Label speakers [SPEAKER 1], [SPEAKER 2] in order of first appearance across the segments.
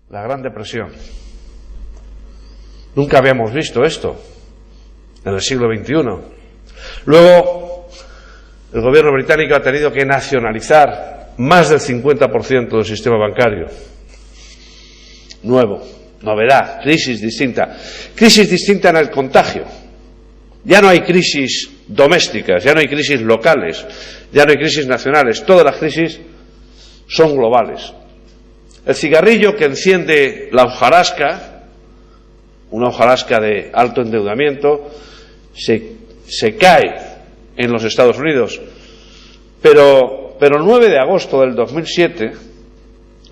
[SPEAKER 1] la Gran Depresión. Nunca habíamos visto esto en el siglo XXI. Luego, el gobierno británico ha tenido que nacionalizar más del 50% del sistema bancario. Nuevo, novedad, crisis distinta. Crisis distinta en el contagio. Ya no hay crisis domésticas, ya no hay crisis locales, ya no hay crisis nacionales. Todas las crisis son globales. El cigarrillo que enciende la hojarasca, una hojarasca de alto endeudamiento, se cae en los Estados Unidos. Pero el 9 de agosto del 2007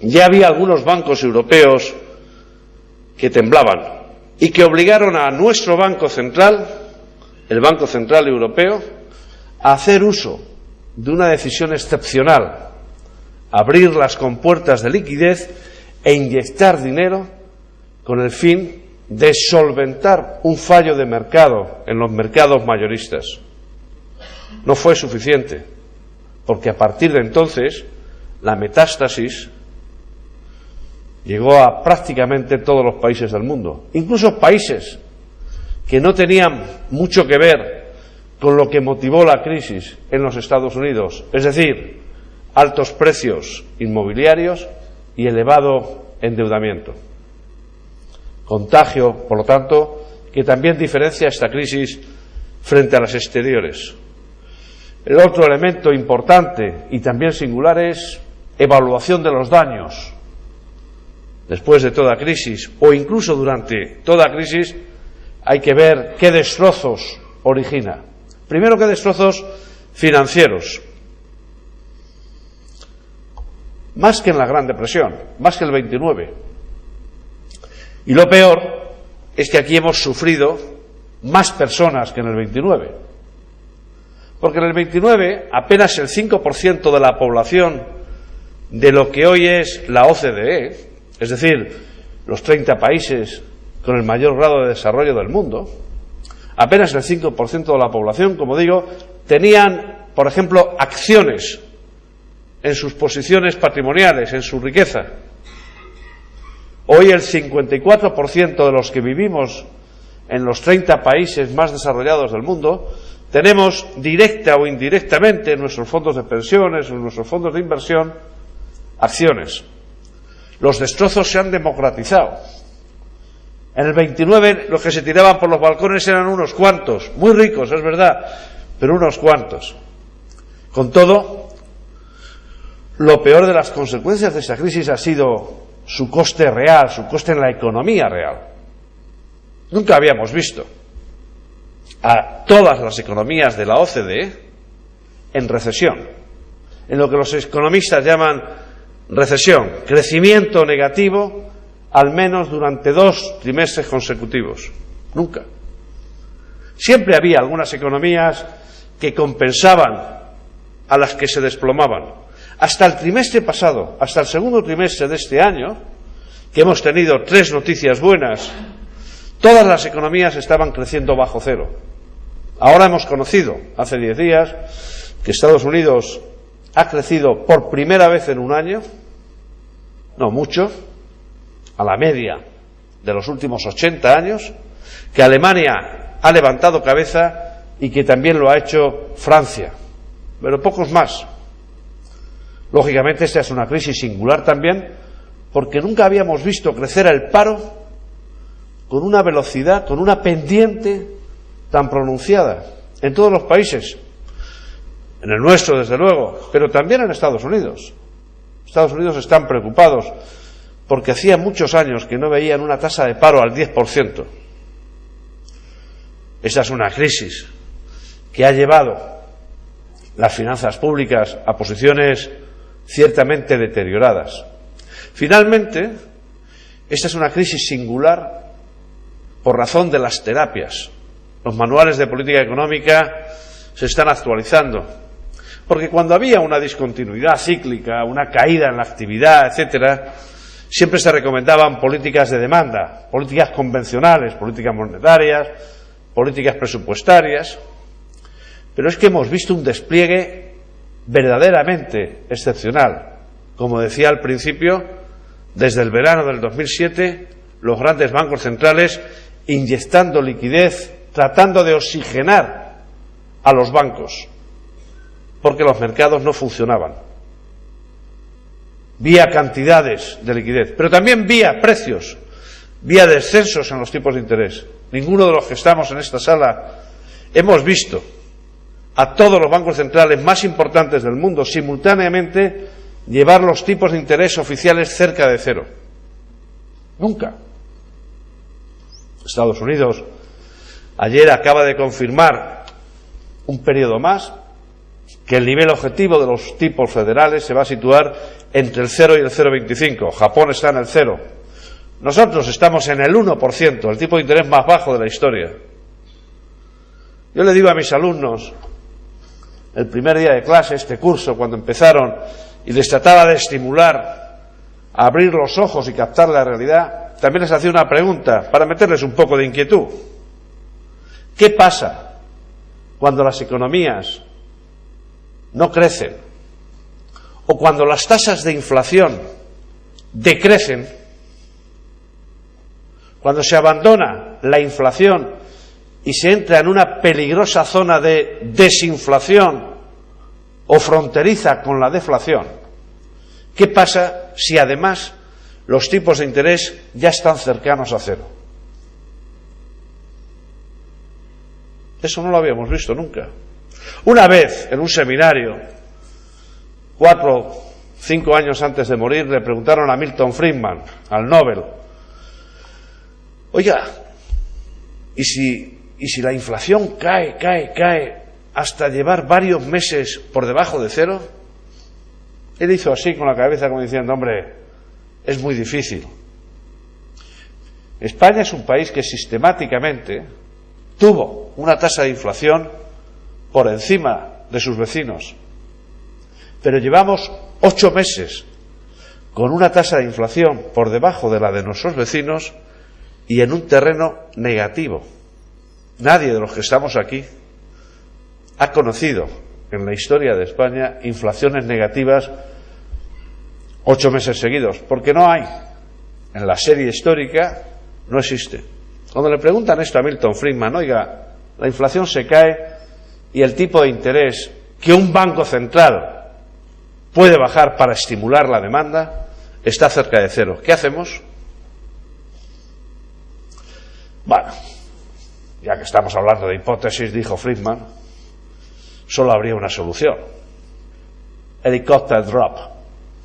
[SPEAKER 1] ya había algunos bancos europeos que temblaban y que obligaron a nuestro Banco Central, el Banco Central Europeo, a hacer uso de una decisión excepcional, abrir las compuertas de liquidez e inyectar dinero con el fin de solventar un fallo de mercado en los mercados mayoristas. No fue suficiente, porque a partir de entonces la metástasis llegó a prácticamente todos los países del mundo, incluso países que no tenían mucho que ver con lo que motivó la crisis en los Estados Unidos, es decir, altos precios inmobiliarios y elevado endeudamiento. Contagio, por lo tanto, que también diferencia esta crisis frente a las exteriores. El otro elemento importante y también singular es evaluación de los daños. Después de toda crisis, o incluso durante toda crisis, hay que ver qué destrozos origina. Primero, qué destrozos financieros. Más que en la Gran Depresión, más que el 29. Y lo peor es que aquí hemos sufrido más personas que en el 29. Porque en el 29 apenas el 5% de la población de lo que hoy es la OCDE, es decir, los 30 países con el mayor grado de desarrollo del mundo, apenas el 5% de la población, como digo, tenían, por ejemplo, acciones en sus posiciones patrimoniales, en su riqueza. Hoy el 54% de los que vivimos en los 30 países más desarrollados del mundo tenemos directa o indirectamente en nuestros fondos de pensiones o en nuestros fondos de inversión acciones. Los destrozos se han democratizado. En el 29 los que se tiraban por los balcones eran unos cuantos, muy ricos, es verdad, pero unos cuantos. Con todo, lo peor de las consecuencias de esta crisis ha sido su coste real, su coste en la economía real. Nunca habíamos visto a todas las economías de la OCDE en recesión, en lo que los economistas llaman recesión, crecimiento negativo, al menos durante 2 trimestres consecutivos. Nunca. Siempre había algunas economías que compensaban a las que se desplomaban. Hasta el trimestre pasado, hasta el segundo trimestre de este año, que hemos tenido 3 noticias buenas, todas las economías estaban creciendo bajo cero. Ahora hemos conocido, hace 10 días, que Estados Unidos ha crecido por primera vez en un año, no mucho, a la media de los últimos 80 años, que Alemania ha levantado cabeza y que también lo ha hecho Francia, pero pocos más. Lógicamente esta es una crisis singular también, porque nunca habíamos visto crecer el paro con una velocidad, con una pendiente tan pronunciada en todos los países, en el nuestro desde luego, pero también en Estados Unidos. Estados Unidos están preocupados porque hacía muchos años que no veían una tasa de paro al 10%. Esta es una crisis que ha llevado las finanzas públicas a posiciones ciertamente deterioradas. Finalmente, esta es una crisis singular por razón de las terapias. Los manuales de política económica se están actualizando, porque cuando había una discontinuidad cíclica, una caída en la actividad, etcétera, siempre se recomendaban políticas de demanda, políticas convencionales, políticas monetarias, políticas presupuestarias, pero es que hemos visto un despliegue verdaderamente excepcional, como decía al principio, desde el verano del 2007, los grandes bancos centrales inyectando liquidez, tratando de oxigenar a los bancos, porque los mercados no funcionaban. Vía cantidades de liquidez, pero también vía precios, vía descensos en los tipos de interés. Ninguno de los que estamos en esta sala hemos visto a todos los bancos centrales más importantes del mundo simultáneamente llevar los tipos de interés oficiales cerca de cero. Nunca. Estados Unidos ayer acaba de confirmar un periodo más que el nivel objetivo de los tipos federales se va a situar entre el 0 y el 0,25. Japón está en el 0. Nosotros estamos en el 1%, el tipo de interés más bajo de la historia. Yo le digo a mis alumnos, el primer día de clase, este curso, cuando empezaron, y les trataba de estimular a abrir los ojos y captar la realidad, también les hacía una pregunta para meterles un poco de inquietud. ¿Qué pasa cuando las economías no crecen o cuando las tasas de inflación decrecen? Cuando se abandona la inflación y se entra en una peligrosa zona de desinflación o fronteriza con la deflación, ¿qué pasa si además los tipos de interés ya están cercanos a cero? Eso no lo habíamos visto nunca. Una vez, en un seminario, 4 o 5 años antes de morir, le preguntaron a Milton Friedman, al Nobel, oiga, ¿y si la inflación cae hasta llevar varios meses por debajo de cero? Él hizo así con la cabeza como diciendo, hombre, es muy difícil. España es un país que sistemáticamente tuvo una tasa de inflación por encima de sus vecinos, pero llevamos 8 meses con una tasa de inflación por debajo de la de nuestros vecinos y en un terreno negativo. Nadie de los que estamos aquí ha conocido en la historia de España inflaciones negativas 8 meses seguidos, porque no hay. En la serie histórica no existe. Cuando le preguntan esto a Milton Friedman, oiga, la inflación se cae y el tipo de interés que un banco central puede bajar para estimular la demanda está cerca de cero. ¿Qué hacemos? Bueno, ya que estamos hablando de hipótesis, dijo Friedman, solo habría una solución. Helicopter drop.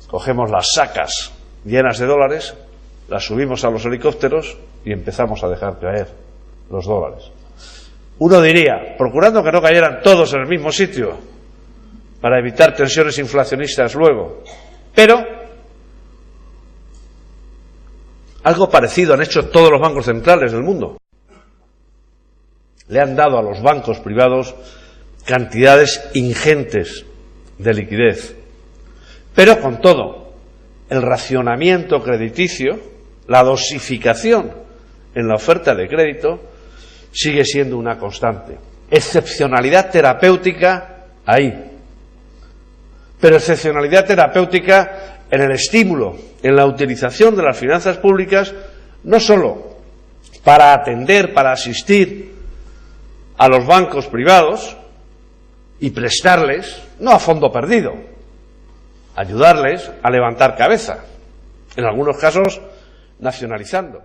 [SPEAKER 1] Cogemos las sacas llenas de dólares, las subimos a los helicópteros y empezamos a dejar caer los dólares. Uno diría, procurando que no cayeran todos en el mismo sitio, para evitar tensiones inflacionistas luego. Pero algo parecido han hecho todos los bancos centrales del mundo. Le han dado a los bancos privados cantidades ingentes de liquidez. Pero con todo, el racionamiento crediticio, la dosificación en la oferta de crédito, sigue siendo una constante. Excepcionalidad terapéutica ahí. Pero excepcionalidad terapéutica en el estímulo, en la utilización de las finanzas públicas, no solo para atender, para asistir a los bancos privados y prestarles, no a fondo perdido, ayudarles a levantar cabeza, en algunos casos nacionalizando.